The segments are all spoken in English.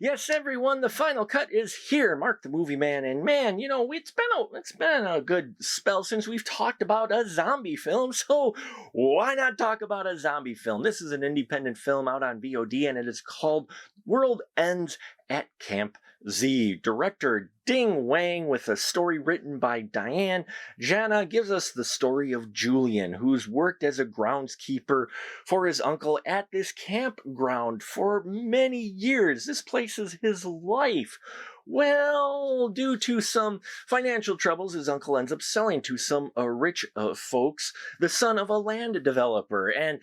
Yes, everyone, the final cut is here. Mark the Movie Man, and man, it's been a good spell since we've talked about a zombie film. So why not talk about a zombie film? This is an independent film out on VOD, and it is called World Ends at Camp Z. Director Ding Wang, with a story written by Diane. Janna gives us the story of Julian, who's worked as a groundskeeper for his uncle at this campground for many years. This place is his life. Well, due to some financial troubles, his uncle ends up selling to some rich folks, the son of a land developer, and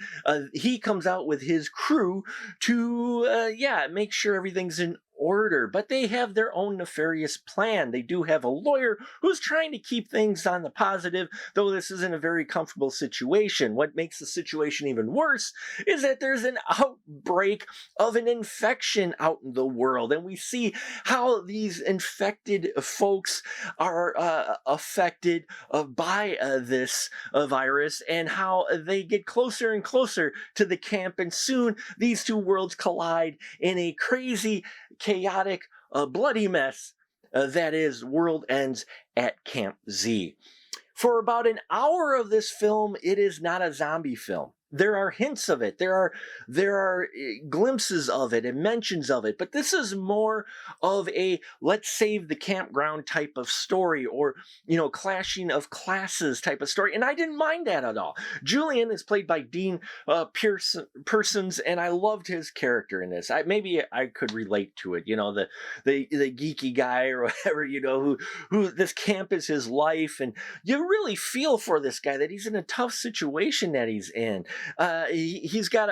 he comes out with his crew to, make sure everything's in order, but they have their own nefarious plan. They do have a lawyer who's trying to keep things on the positive, though this isn't a very comfortable situation. What makes the situation even worse is that there's an outbreak of an infection out in the world, and we see how these infected folks are affected by this virus, and how they get closer and closer to the camp, and soon these two worlds collide in a crazy, chaotic, bloody mess that is World Ends at Camp Z. For about an hour of this film, it is not a zombie film. There are hints of it. There are glimpses of it and mentions of it, but this is more of a let's save the campground type of story, or clashing of classes type of story, and I didn't mind that at all. Julian is played by Dean Persons, and I loved his character in this. Maybe I could relate to it. The geeky guy or whatever. Who this camp is his life, and you really feel for this guy, that he's in a tough situation that he's in. He's got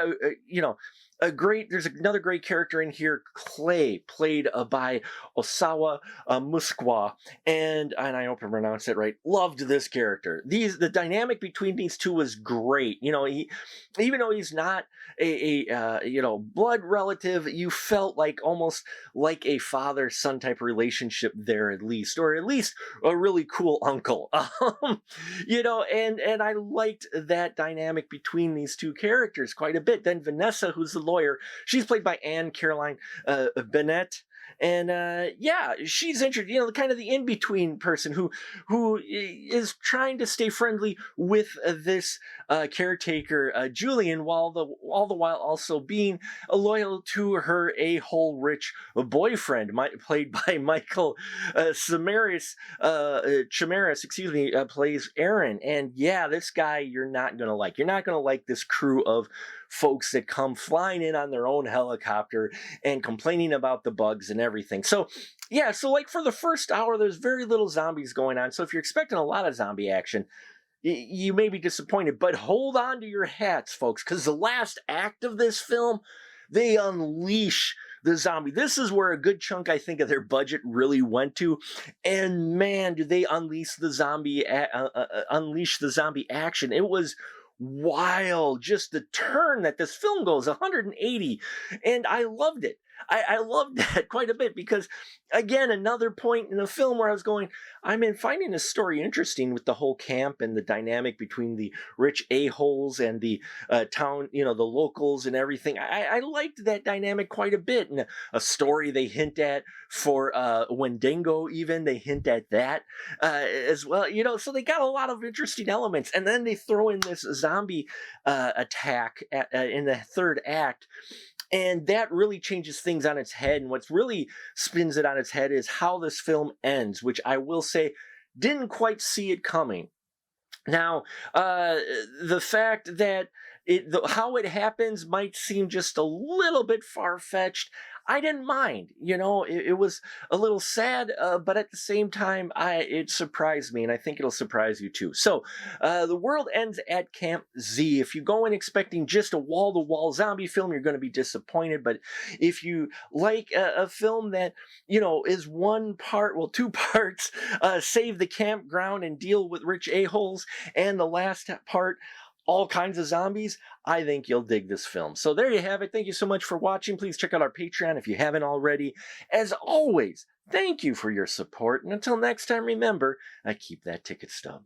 there's another great character in here, Clay, played by Osawa Muskwa, and I hope I pronounced it right. Loved this character. The dynamic between these two was great. Even though he's not a blood relative, you felt like almost like a father-son type relationship there, at least a really cool uncle. And I liked that dynamic between these two characters quite a bit. Then Vanessa, who's the lawyer, she's played by Anne Caroline Bennett. And she's interesting, kind of the in-between person who is trying to stay friendly with this caretaker, Julian, all the while also being loyal to her a-hole rich boyfriend, played by Michael Chimeris, plays Aaron. And this guy you're not gonna like. You're not gonna like this crew of folks that come flying in on their own helicopter and complaining about the bugs and everything. So like for the first hour, there's very little zombies going on. So if you're expecting a lot of zombie action, you may be disappointed, but hold on to your hats, folks, because the last act of this film, they unleash the zombie. This is where a good chunk, I think, of their budget really went to, and man, do they unleash the zombie action. It was wild, just the turn that this film goes 180, and I loved it. I loved that quite a bit, because again, another point in the film where I was going, finding this story interesting with the whole camp and the dynamic between the rich a-holes and the town, the locals and everything. I liked that dynamic quite a bit, and a story they hint at for Wendigo, even they hint at that as well. So they got a lot of interesting elements, and then they throw in this zombie attack in the third act. And that really changes things on its head. And what's really spins it on its head is how this film ends, which I will say didn't quite see it coming. Now, the fact that how it happens might seem just a little bit far-fetched. I didn't mind, it was a little sad, but at the same time, it surprised me, and I think it'll surprise you too. So, The World Ends at Camp Z. If you go in expecting just a wall-to-wall zombie film, you're going to be disappointed, but if you like a film that, is two parts, save the campground and deal with rich a-holes, and the last part, all kinds of zombies, I think you'll dig this film. So there you have it. Thank you so much for watching. Please check out our Patreon if you haven't already. As always, thank you for your support. And until next time, remember, keep that ticket stub.